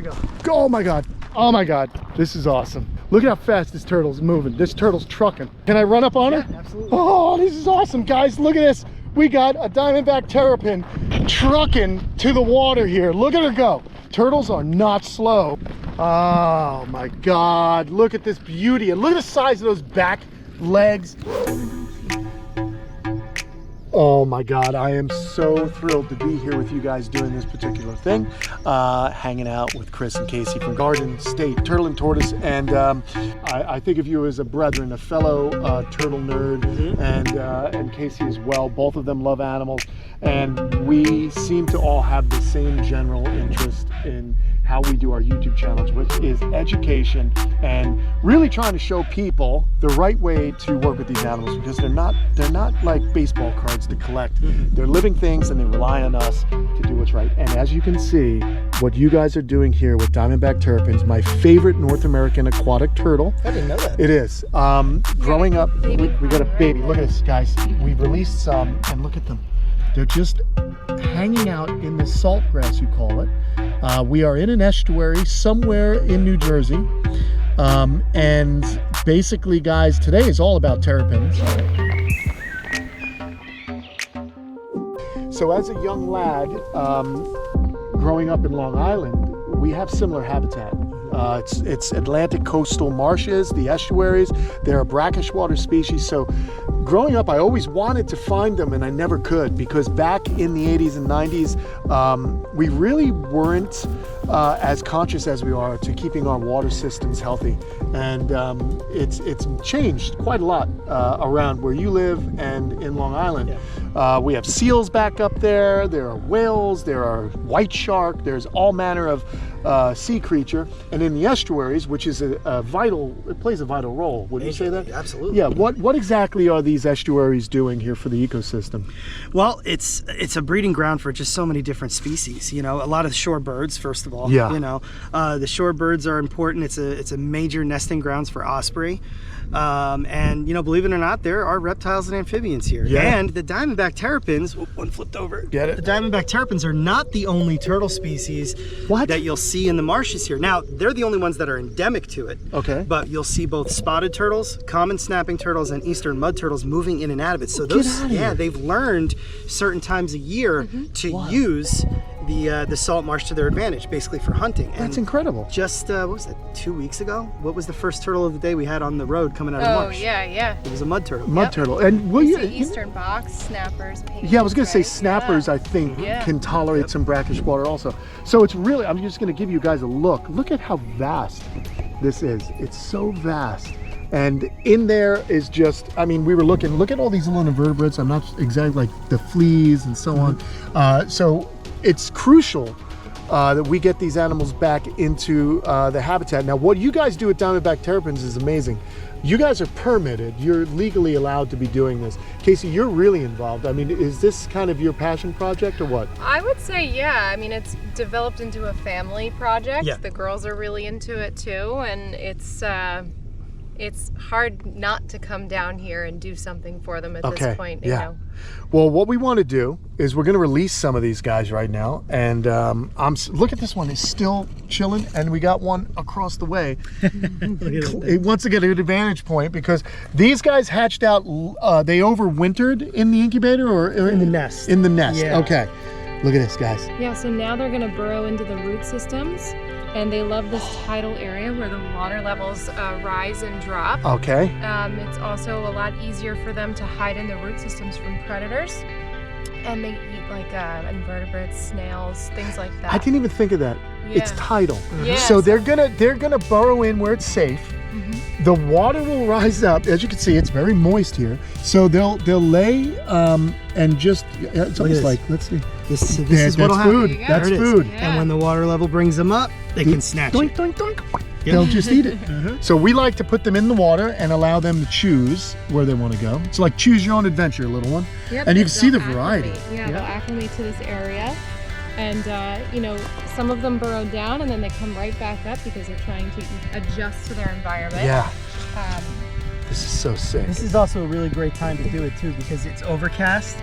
we go. Oh my God. Oh my God. This is awesome. Look at how fast this turtle's moving. This turtle's trucking. Can I run up on her? Yeah, absolutely. Oh, this is awesome, guys. Look at this. We got a diamondback terrapin trucking to the water here. Look at her go. Turtles are not slow. Oh my God. Look at this beauty. And look at the size of those back legs. Oh my God, I am so thrilled to be here with you guys doing this particular thing. Hanging out with Chris and Casey from Garden State Turtle and Tortoise. And I think of you as a brethren, a fellow turtle nerd, and Casey as well. Both of them love animals. And we seem to all have the same general interest in how we do our YouTube channels, which is education and really trying to show people the right way to work with these animals, because they're not like baseball cards to collect. They're living things and they rely on us to do what's right. And as you can see, what you guys are doing here with diamondback terrapins, my favorite North American aquatic turtle. I didn't know that. It is. Growing up, we got a baby. Look at this, guys. We've released some, and look at them. They're just hanging out in the salt grass, you call it. We are in an estuary somewhere in New Jersey. And basically, guys, today is all about terrapins. So as a young lad, growing up in Long Island, we have similar habitat. It's Atlantic coastal marshes, the estuaries. They're a brackish water species. So growing up, I always wanted to find them, and I never could, because back in the 80s and 90s, we really weren't as conscious as we are to keeping our water systems healthy. And it's changed quite a lot around where you live and in Long Island. Yeah. We have seals back up there. There are whales. There are white shark. There's all manner of sea creature. And in the estuaries, which is it plays a vital role. Would you say that? Absolutely. Yeah. What exactly are these estuaries doing here for the ecosystem? Well, it's a breeding ground for just so many different species. You know, a lot of shore birds, first of all. Yeah. You know, the shore birds are important. It's a major nesting grounds for osprey. And you know, believe it or not, there are reptiles and amphibians here. Yeah. And the diamondback terrapins, one flipped over. Get it? The diamondback terrapins are not the only turtle species that you'll see in the marshes here. Now, they're the only ones that are endemic to it. Okay. But you'll see both spotted turtles, common snapping turtles, and eastern mud turtles moving in and out of it. So those, they've learned certain times a year to use the salt marsh to their advantage, basically for hunting. That's incredible. Just what was it, 2 weeks ago? What was the first turtle of the day we had on the road coming out of the marsh? Oh yeah. It was a mud turtle. Mud turtle. And will you? Eastern box, snappers, penguins, Yeah, I was going to say right? snappers, I think, can tolerate some brackish water also. So it's really, I'm just going to give you guys a look. Look at how vast this is. It's so vast. And in there is just, I mean, we were looking, look at all these little invertebrates. I'm not exactly like the fleas and so on. So it's crucial that we get these animals back into the habitat. Now, what you guys do with diamondback terrapins is amazing. You guys are permitted. You're legally allowed to be doing this. Casey, you're really involved. I mean, is this kind of your passion project or what? I would say, yeah. I mean, it's developed into a family project. Yeah. The girls are really into it too, and it's hard not to come down here and do something for them at this point. You know. Well, what we want to do is we're going to release some of these guys right now, and look at this one. It's still chilling, and we got one across the way. It wants to get an advantage point because these guys hatched out. They overwintered in the incubator or in the nest. In the nest. Yeah. Okay. Look at this, guys. Yeah. So now they're going to burrow into the root systems. And they love this tidal area where the water levels rise and drop. Okay. It's also a lot easier for them to hide in the root systems from predators. And they eat like invertebrates, snails, things like that. I didn't even think of that. Yeah. It's tidal. Yeah, So they're gonna burrow in where it's safe. The water will rise up. As you can see, it's very moist here. So they'll lay and just, it's almost like, let's see. This is what'll food. happen. That's There it is. food. And when the water level brings them up, they can snatch Doink, it. doink, doink. They'll just eat it. So we like to put them in the water and allow them to choose where they want to go. It's like choose your own adventure, little one. Yep, And you can see the they'll variety. acclimate. Yeah, they'll acclimate to this area. And, you know, some of them burrow down and then they come right back up because they're trying to adjust to their environment. Yeah. This is so sick. This is also a really great time to do it too because it's overcast,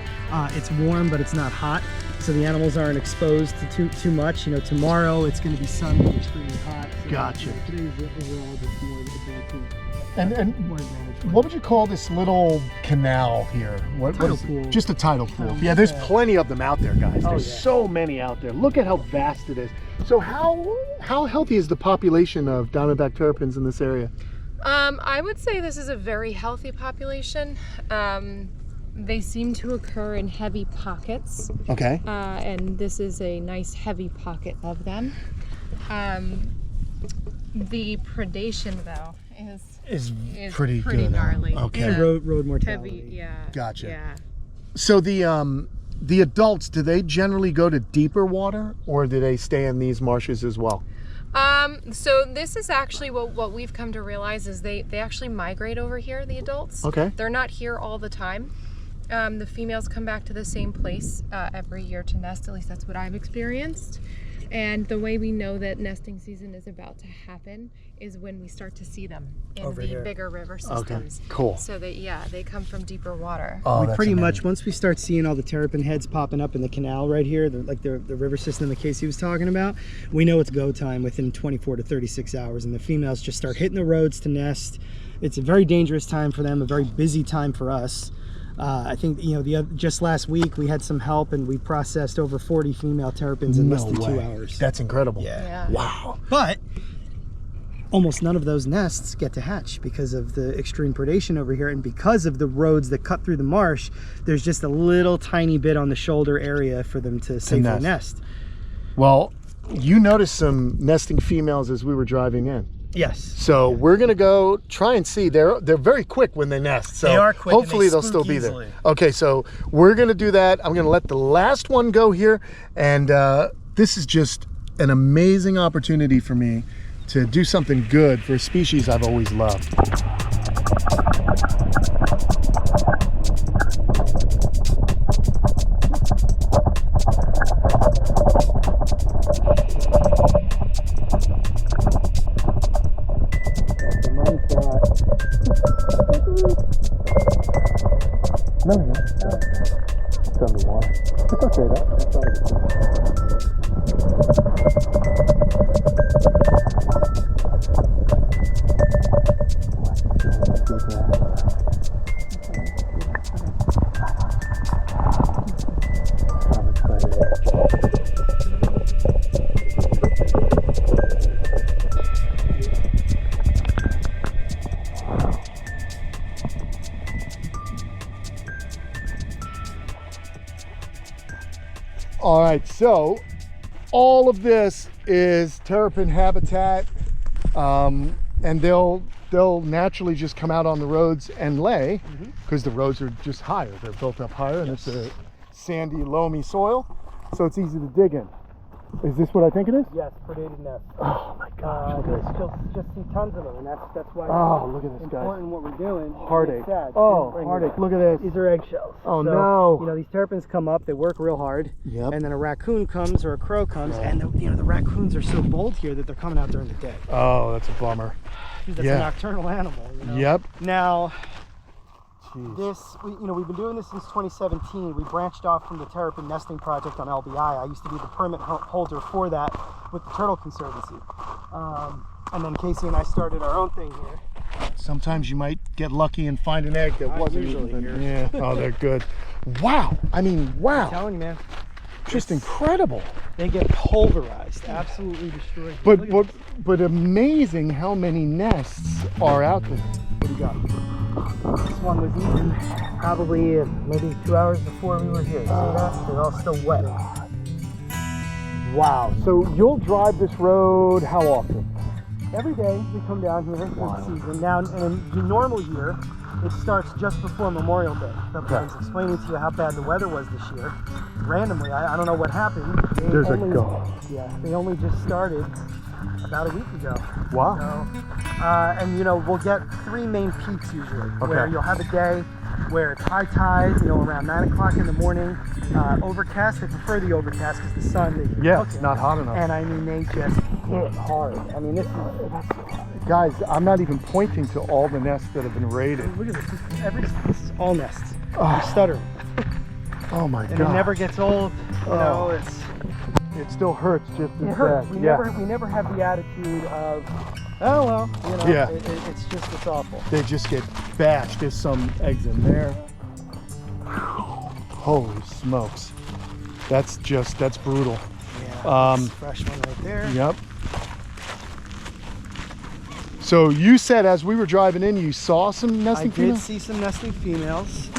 it's warm, but it's not hot. So the animals aren't exposed to too much. You know, tomorrow it's going to be sunny and extremely hot. So Gotcha. Today's overall just more advantage. And More advantage. what would you call this little canal here? What Tidal is it? pool. Just a tidal pool. Tidal Yeah, there's pool. plenty of them out there, guys. Oh, There's yeah. so many out there. Look at how vast it is. So how healthy is the population of diamondback terrapins in this area? I would say this is a very healthy population. They seem to occur in heavy pockets, Okay. and this is a nice heavy pocket of them. The predation, though, is pretty good. gnarly. Okay. And The road mortality. heavy, yeah. Gotcha. Yeah. So the adults, do they generally go to deeper water or do they stay in these marshes as well? So this is actually what we've come to realize is they actually migrate over here, the adults. Okay. They're not here all the time. The females come back to the same place every year to nest, at least that's what I've experienced. And the way we know that nesting season is about to happen is when we start to see them in Over the here. bigger river systems. Cool. So they come from deeper water. Oh, We that's pretty much, amazing. once we start seeing all the terrapin heads popping up in the canal right here, the river system that Casey was talking about, we know it's go time within 24 to 36 hours, and the females just start hitting the roads to nest. It's a very dangerous time for them, a very busy time for us. I think, you know, just last week we had some help and we processed over 40 female terrapins in less than 2 hours. That's incredible. Yeah. Wow. But almost none of those nests get to hatch because of the extreme predation over here, and because of the roads that cut through the marsh, there's just a little tiny bit on the shoulder area for them to safely nest. Well, you noticed some nesting females as we were driving in. Yes. So we're gonna go try and see. They're very quick when they nest. So They are quick and hopefully they they'll still spook be there. easily. Okay, so we're gonna do that. I'm gonna let the last one go here, and this is just an amazing opportunity for me to do something good for a species I've always loved. No, it's underwater. It's okay though. It's not a big deal. I'm excited. All right, so all of this is terrapin habitat, and they'll naturally just come out on the roads and lay because the roads are just higher. They're built up higher, and it's a sandy, loamy soil, so it's easy to dig in. Is this what I think it is? Yes, predated nest. Oh my gosh! Look at this. Just see tons of them, and that's why Oh, look at this, it's guys. important what we're doing. Heartache. It's sad. Oh, Bring it heartache. back. Look at this. These are eggshells. Oh, So, no. You know, these terrapins come up, they work real hard, Yep. and then a raccoon comes or a crow comes, and the raccoons are so bold here that they're coming out during the day. Oh, that's a bummer. That's Yeah. a nocturnal animal. You know? Yep. Now, Jeez. we've been doing this since 2017. We branched off from the terrapin nesting project on LBI. I used to be the permit holder for that with the Turtle Conservancy. And then Casey and I started our own thing here. Sometimes you might get lucky and find an egg that wasn't usually even. here. Yeah. Oh, they're good. Wow. I mean, I'm wow. telling you, man, Just incredible. they get pulverized, absolutely destroyed. Look at But amazing how many nests are out there. what do you got? This one was eaten probably maybe 2 hours before we were here. See that? They're all still wet. Wow. So you'll drive this road how often? Every day we come down here for the season. Now, in a normal year, it starts just before Memorial Day. That's what I was explaining to you how bad the weather was this year. Randomly, I don't know what happened. There's a gull. Yeah, they only just started about a week ago. Wow. So, and you know, we'll get 3 main peaks usually, where you'll have a day where it's high tide, you know, around 9 o'clock in the morning, overcast. They prefer the overcast because the sun, Yeah, it's not hot enough. And I mean, they just hit hard. I mean, this is, guys, I'm not even pointing to all the nests that have been raided. look at this. This is all nests. I'm stuttering. Oh my And god. it never gets old. You know, it still hurts just as it hurts. bad. We never have the attitude of, oh well, you know, Yeah. it's awful. They just get bashed. There's some eggs in there. Holy smokes. That's brutal. Yeah, fresh one right there. Yep. So you said as we were driving in, you saw some nesting I females? did see some nesting females.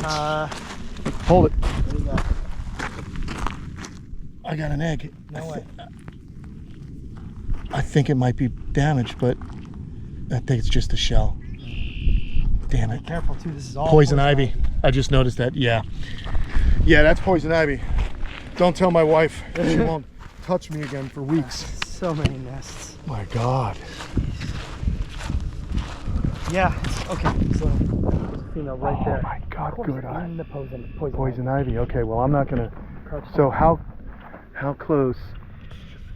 Hold it. What do you got? I got an egg. No way. I think it might be damaged, but I think it's just a shell. Damn it. Be careful too. This is all Poison ivy. I just noticed that. Yeah. Yeah, that's poison ivy. Don't tell my wife. She won't touch me again for weeks. So many nests. My God. Yeah. Okay. So there's a female right there. Oh my God. Good eye. In the poison Poison ivy. Okay. Well, I'm not gonna. Crouch So how close?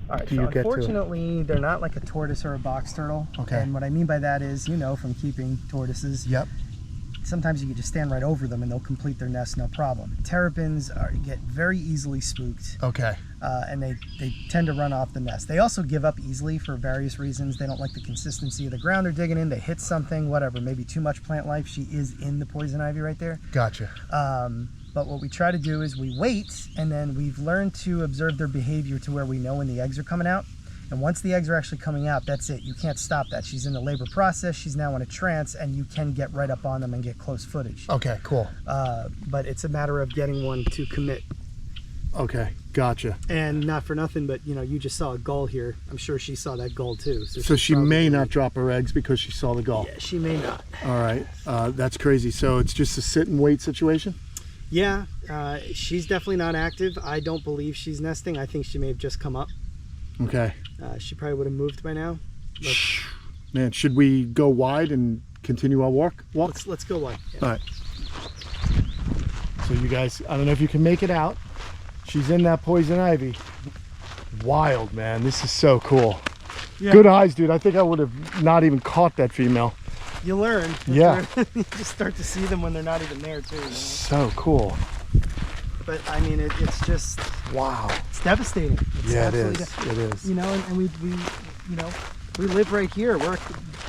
All right, do so you get to it? unfortunately, they're not like a tortoise or a box turtle. Okay. And what I mean by that is, you know, from keeping tortoises, Yep. sometimes you can just stand right over them and they'll complete their nest no problem. Terrapins get very easily spooked, Okay. and they tend to run off the nest. They also give up easily for various reasons. They don't like the consistency of the ground they're digging in. They hit something, whatever, maybe too much plant life. She is in the poison ivy right there. Gotcha. But what we try to do is we wait, and then we've learned to observe their behavior to where we know when the eggs are coming out. And once the eggs are actually coming out, that's it. You can't stop that. She's in the labor process. She's now in a trance, and you can get right up on them and get close footage. Okay. Cool. But it's a matter of getting one to commit. Okay. Gotcha. And not for nothing, but you know, you just saw a gull here. I'm sure she saw that gull too. So she may not drop her eggs because she saw the gull. Yeah, she may not. All right. That's crazy. So it's just a sit and wait situation? Yeah, she's definitely not active. I don't believe she's nesting. I think she may have just come up. Okay. She probably would have moved by now. Man, should we go wide and continue our walk? Let's go wide. Yeah. All right. So you guys, I don't know if you can make it out. She's in that poison ivy. Wild, man. This is so cool. Yeah. Good eyes, dude. I think I would have not even caught that female. You learn. Yeah. You just start to see them when they're not even there too. You know? So cool. But I mean, it's just, Wow. it's devastating. It's Yeah, it absolutely is. It is. You know, and we you know, we live right here. We're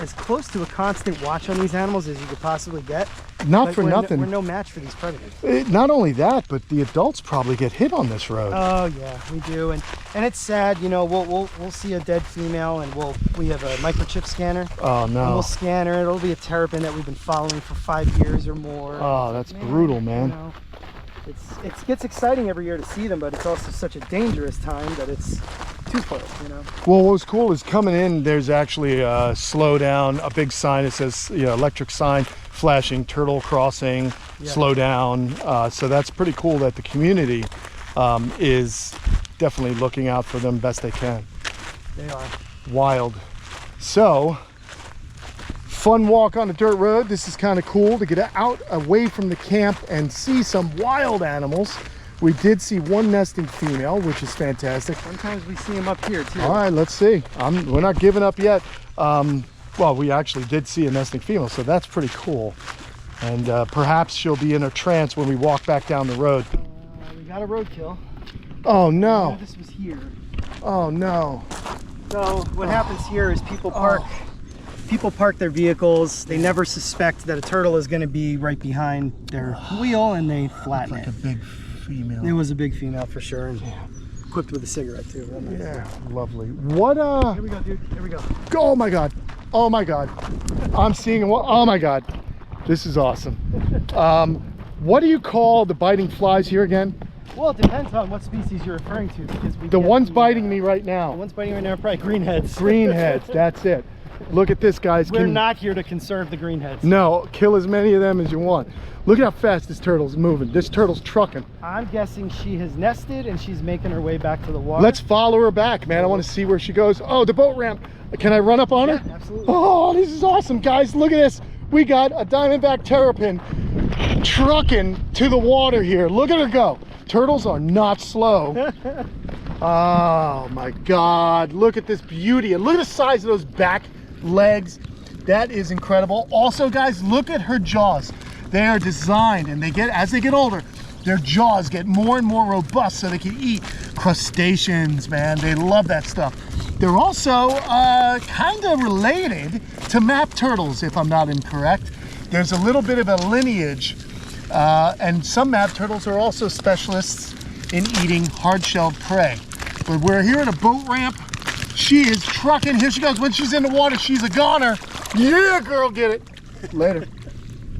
as close to a constant watch on these animals as you could possibly get. Not But for nothing. We're no match for these predators. Not only that, but the adults probably get hit on this road. Oh yeah, we do, and it's sad. You know, we'll see a dead female, and we have a microchip scanner. Oh And no. we'll scan her. It'll be a terrapin that we've been following for 5 years or more. Oh, that's brutal, man. You know, it gets exciting every year to see them, but it's also such a dangerous time that it's twofold. You know. Well, what was cool is coming in, there's actually a slow down, a big sign that says, you know, electric sign flashing, turtle crossing, slow down. So that's pretty cool that the community is definitely looking out for them best they can. They are. Wild. So, fun walk on a dirt road. This is kind of cool to get out away from the camp and see some wild animals. We did see one nesting female, which is fantastic. Sometimes we see them up here too. All right, let's see. We're not giving up yet. Well, we actually did see a nesting female, so that's pretty cool. And perhaps she'll be in a trance when we walk back down the road. We got a roadkill. Oh no. This was here. Oh no. So what happens here is people park their vehicles. They never suspect that a turtle is going to be right behind their wheel, and they flatten Like it. a big female. It was a big female for sure, and equipped with a cigarette too. Real nice. Yeah, lovely. What Here we go, dude. Here we go. Oh my god. Oh my god. I'm seeing what? Oh my god. This is awesome. What do you call the biting flies here again? Well, it depends on what species you're referring to, because The one's biting me right now. The one's biting right now are probably greenheads. Greenheads, that's it. Look at this, guys. We're not here to conserve the greenheads. No, kill as many of them as you want. Look at how fast this turtle's moving. This turtle's trucking. I'm guessing she has nested and she's making her way back to the water. Let's follow her back, man. I want to see where she goes. Oh, the boat ramp. Can I run up on her? Absolutely. Oh, this is awesome, guys. Look at this. We got a diamondback terrapin trucking to the water here. Look at her go. Turtles are not slow. Oh my God, look at this beauty. And look at the size of those back legs. That is incredible. Also, guys, look at her jaws. They are designed, and as they get older, their jaws get more and more robust so they can eat crustaceans, man. They love that stuff. They're also kind of related to map turtles, if I'm not incorrect. There's a little bit of a lineage, and some map turtles are also specialists in eating hard-shelled prey. But we're here at a boat ramp. She is trucking. Here she goes. When she's in the water, she's a goner. Yeah, girl, get it. Later.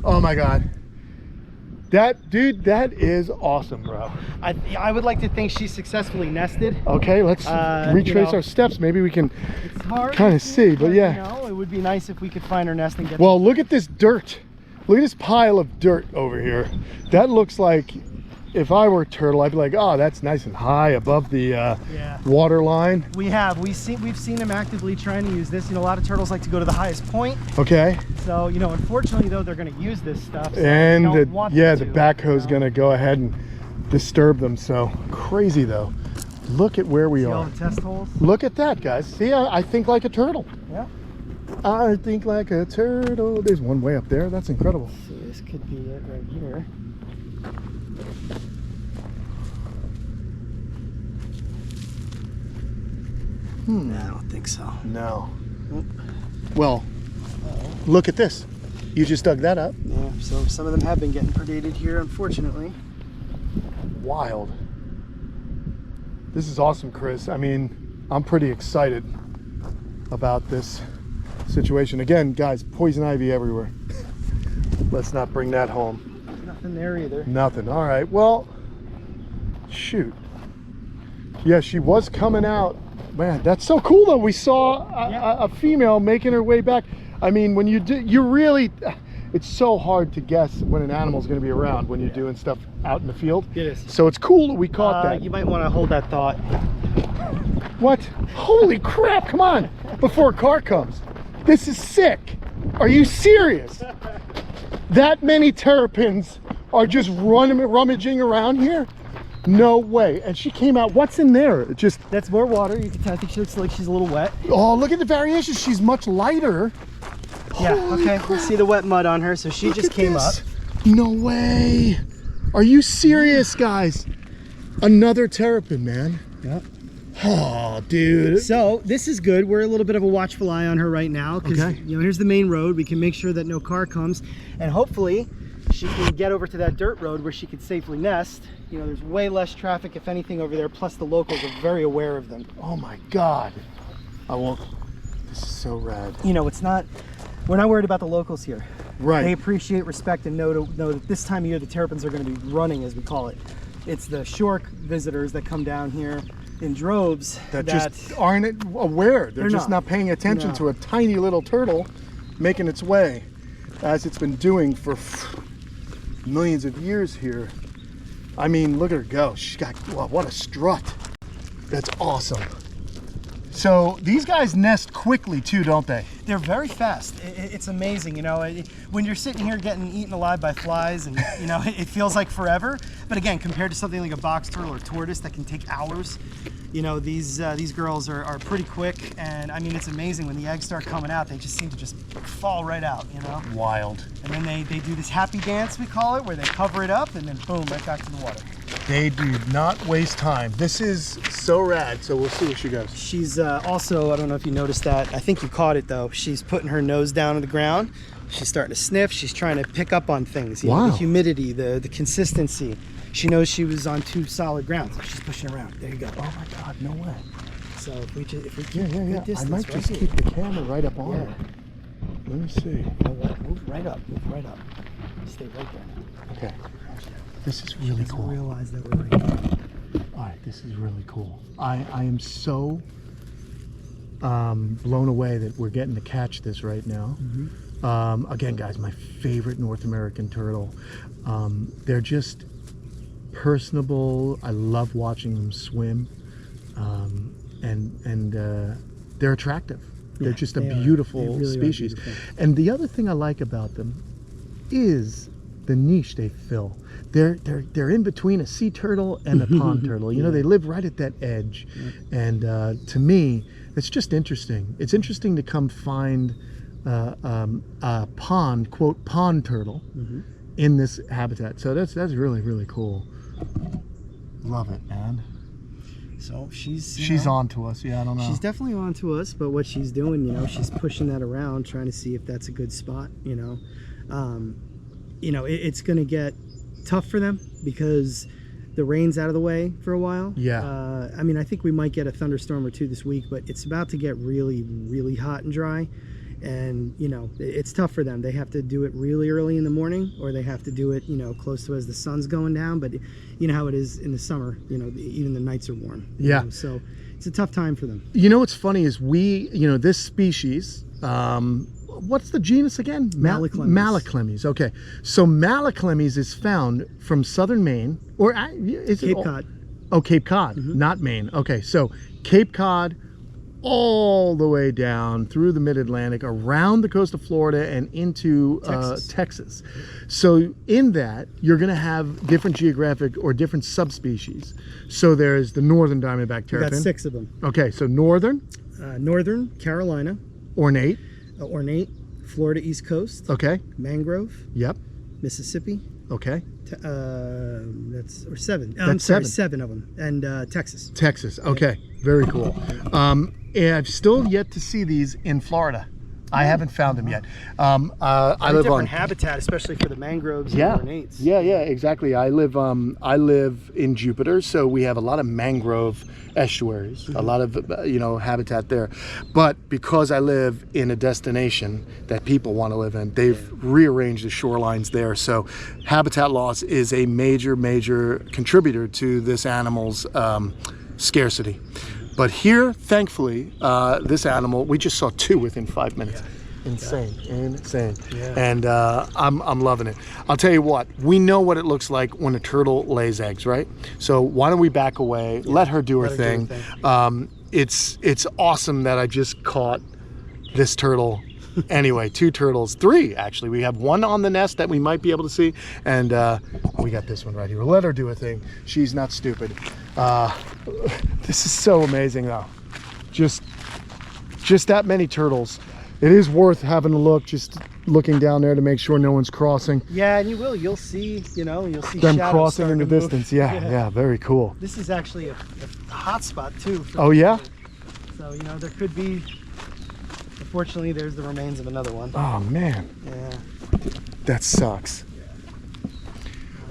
Oh my God. Dude, that is awesome, bro. I would like to think she's successfully nested. Okay, let's retrace our steps. Maybe we can kind of see, but yeah. You know, it would be nice if we could find her nest and get Well, look at this dirt. Look at this pile of dirt over here. That looks like, if I were a turtle, I'd be like, oh, that's nice and high above the water line. We've seen them actively trying to use this. You know, a lot of turtles like to go to the highest point. Okay. So, you know, unfortunately though, they're going to use this stuff. So and the backhoe's going to go ahead and disturb them. So crazy though. Look at where we see are. all the test holes? Look at that, guys. See, I think like a turtle. Yeah. I think like a turtle. There's one way up there. That's incredible. So this could be it right here. I don't think so. No. Well, look at this. You just dug that up. Yeah, so some of them have been getting predated here, unfortunately. Wild. This is awesome, Chris. I mean, I'm pretty excited about this situation. Again, guys, poison ivy everywhere. Let's not bring that home. Nothing there either. Nothing. All right. Well, shoot. Yeah, she was coming out. Man, that's so cool though. We saw a female making her way back. I mean, when it's so hard to guess when an animal's going to be around when you're doing stuff out in the field. It is. So it's cool that we caught that. You might want to hold that thought. What? Holy crap, come on, before a car comes. This is sick. Are you serious? That many terrapins are just rummaging around here? No way. And she came out. What's in there? That's more water. You can tell. I think she looks like she's a little wet. Oh, look at the variation. She's much lighter. Yeah. Holy okay. We see the wet mud on her, so she just came up. No way. Are you serious, guys? Another terrapin, man. Yep. Oh, dude. So this is good. We're a little bit of a watchful eye on her right now because you know, here's the main road. We can make sure that no car comes, and hopefully she can get over to that dirt road where she could safely nest. You know, there's way less traffic, if anything, over there. Plus, the locals are very aware of them. Oh my God. I won't. This is so rad. You know, we're not worried about the locals here. Right. They appreciate, respect, and know that this time of year the terrapins are going to be running, as we call it. It's the shore visitors that come down here in droves that just aren't aware. They're just not paying attention to a tiny little turtle making its way, as it's been doing for millions of years here. I mean, look at her go. She's got, well, what a strut. That's awesome. So these guys nest quickly too, don't they? They're very fast. It's amazing, you know, when you're sitting here getting eaten alive by flies and, you know, it feels like forever. But again, compared to something like a box turtle or tortoise that can take hours, you know, these girls are pretty quick. And I mean, it's amazing when the eggs start coming out, they just seem to just fall right out, you know? Wild. And then they do this happy dance, we call it, where they cover it up and then boom, right back to the water. They do not waste time. This is so rad, so we'll see where she goes. She's also, I don't know if you noticed that, I think you caught it though, she's putting her nose down on the ground. She's starting to sniff. She's trying to pick up on things. You know, the humidity, the consistency. She knows she was on too solid ground, so she's pushing around. There you go. Oh my God, no way. So if we keep distance, I might just keep the camera right up on her. Let me see. Move right up. Stay right there. Okay. This is really cool. Realize that we're right here. All right, this is really cool. I am so blown away that we're getting to catch this right now. Again, guys, my favorite North American turtle. They're just personable. I love watching them swim, and they're attractive. They're just a beautiful species. And the other thing I like about them is the niche they fill. They're in between a sea turtle and a pond turtle. You know, they live right at that edge. And to me, it's just interesting. It's interesting to come find a pond, quote, pond turtle in this habitat. So that's really, really cool. Love it, man. So she's on to us. Yeah, I don't know. She's definitely on to us, but what she's doing, you know, she's pushing that around, trying to see if that's a good spot, you know. You know, it's going to get tough for them because the rain's out of the way for a while. Yeah. I mean, I think we might get a thunderstorm or two this week, but it's about to get really, really hot and dry. And, you know, it's tough for them. They have to do it really early in the morning, or they have to do it, you know, close to as the sun's going down. But you know how it is in the summer, you know, even the nights are warm. Yeah. You know? So it's a tough time for them. You know what's funny is you know, this species, what's the genus again? Malaclemes. Malaclemes. Okay. So Malaclemes is found from southern Maine, or is it Cape Cod. Oh, Cape Cod, not Maine. Okay. So Cape Cod, all the way down through the mid-Atlantic, around the coast of Florida and into Texas. So in that, you're going to have different geographic or different subspecies. So there's the northern diamondback terrapin. We got 6 of them. Okay, so northern. Northern Carolina. Ornate. Ornate. Florida East Coast. Okay. Mangrove. Yep. Mississippi. Okay. That's 7. That's I'm sorry, 7. 7 of them. And Texas. Texas. Okay. Very cool. And I've still yet to see these in Florida. I haven't found them yet. I live different habitat, especially for the mangroves and ornates. Yeah, exactly. I live in Jupiter, so we have a lot of mangrove estuaries, a lot of you know, habitat there. But because I live in a destination that people want to live in, they've rearranged the shorelines there. So habitat loss is a major contributor to this animal's scarcity. But here, thankfully, this animal, we just saw 2 within 5 minutes. Yeah. Insane. Yeah. And I'm loving it. I'll tell you what, we know what it looks like when a turtle lays eggs, right? So why don't we back away, let her do her thing. It's awesome that I just caught this turtle. Anyway, 2 turtles, 3 actually. We have 1 on the nest that we might be able to see, and we got this one right here. Let her do her thing. She's not stupid. This is so amazing though. Just that many turtles. It is worth having a look, just looking down there to make sure no one's crossing. Yeah, and you'll see, you know, you'll see them shadows crossing in the to move. distance. Yeah, very cool. This is actually a hot spot too. Oh yeah? So, you know, there could be, unfortunately, there's the remains of another one. Oh man. Yeah. That sucks.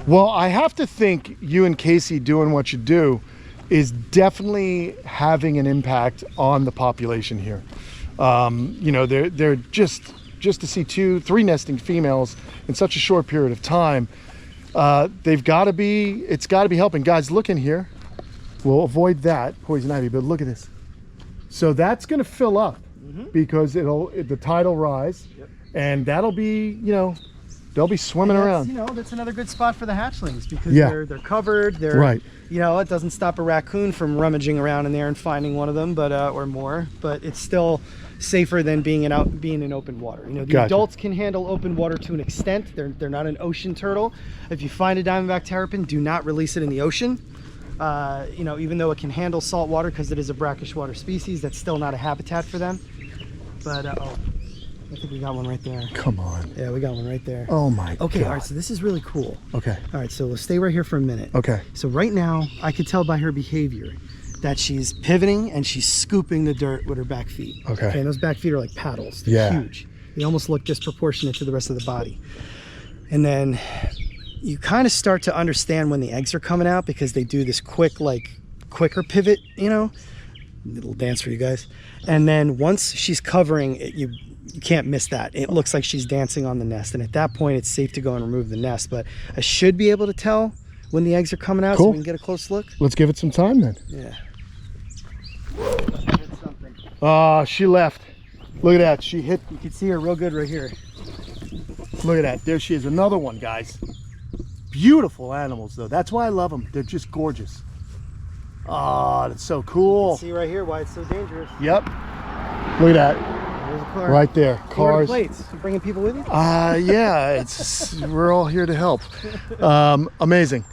Well, I have to think you and Casey doing what you do is definitely having an impact on the population here. You know, they're just to see 2, 3 nesting females in such a short period of time. It's got to be helping. Guys, look in here. We'll avoid that poison ivy, but look at this. So that's going to fill up because the tide will rise, and that'll be, you know, they'll be swimming around. You know, that's another good spot for the hatchlings because they're covered. They're right. You know, it doesn't stop a raccoon from rummaging around in there and finding one of them, but or more. But it's still safer than being in open water. You know, the adults can handle open water to an extent. They're not an ocean turtle. If you find a diamondback terrapin, do not release it in the ocean. You know, even though it can handle salt water because it is a brackish water species, that's still not a habitat for them. But I think we got one right there. Come on. Yeah, we got one right there. Oh my God. Okay, all right, so this is really cool. Okay. All right, so let's stay right here for a minute. Okay. So right now, I could tell by her behavior that she's pivoting and she's scooping the dirt with her back feet. Okay. And those back feet are like paddles. They're huge. They almost look disproportionate to the rest of the body. And then you kind of start to understand when the eggs are coming out because they do this quicker pivot, you know? Little dance for you guys. And then once she's covering it, you can't miss that. It looks like she's dancing on the nest, and at that point it's safe to go and remove the nest. But I should be able to tell when the eggs are coming out so we can get a close look. Let's give it some time then. Yeah. Oh, she left. Look at that. She hit. You can see her real good right here. Look at that. There she is. Another one, guys. Beautiful animals though. That's why I love them. They're just gorgeous. Oh, that's so cool. You can see right here why it's so dangerous. Yep. Look at that. There's a car. Right there. Florida Cars. plates. You bringing people with you? Yeah, we're all here to help. Amazing.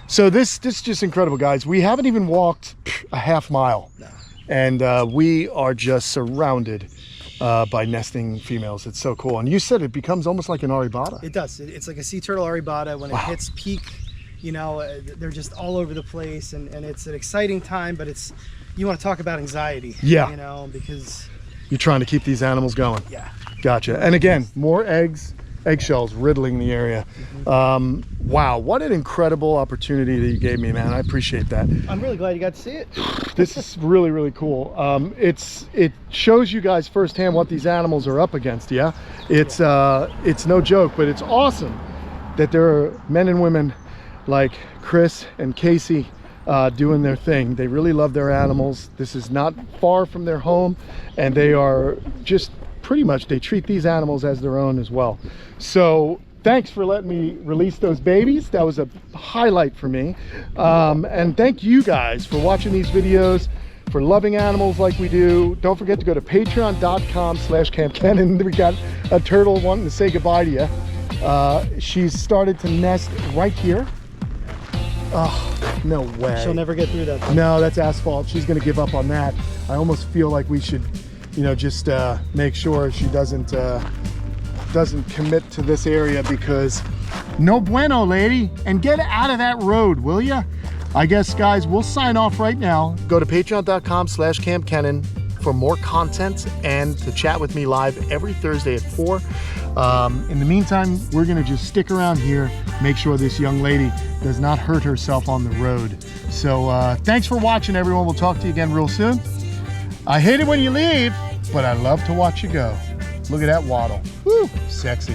So this is just incredible, guys. We haven't even walked a half mile. No. And we are just surrounded by nesting females. It's so cool. And you said it becomes almost like an aribata. It does. It's like a sea turtle aribata. When it hits peak, you know, they're just all over the place, and it's an exciting time, but you want to talk about anxiety. Yeah. You know, because you're trying to keep these animals going. Yeah. Gotcha. And again, more eggshells riddling the area. Wow, what an incredible opportunity that you gave me, man. I appreciate that. I'm really glad you got to see it. This is really, really cool. It shows you guys firsthand what these animals are up against. Yeah, it's no joke, but it's awesome that there are men and women like Chris and Casey doing their thing. They really love their animals. This is not far from their home, and they are just pretty much, they treat these animals as their own as well. So thanks for letting me release those babies. That was a highlight for me. And thank you guys for watching these videos, for loving animals like we do. Don't forget to go to patreon.com/Kamp Kenan. We got a turtle wanting to say goodbye to you. She's started to nest right here. Oh, no way. She'll never get through that. No, that's asphalt. She's gonna give up on that. I almost feel like we should, you know, just make sure she doesn't commit to this area, because no bueno, lady. And get out of that road, will ya? I guess, guys, we'll sign off right now. Go to patreon.com/Kamp Kenan for more content and to chat with me live every Thursday at 4. In the meantime, we're gonna just stick around here, make sure this young lady does not hurt herself on the road. So thanks for watching, everyone. We'll talk to you again real soon. I hate it when you leave, but I love to watch you go. Look at that waddle. Woo, sexy.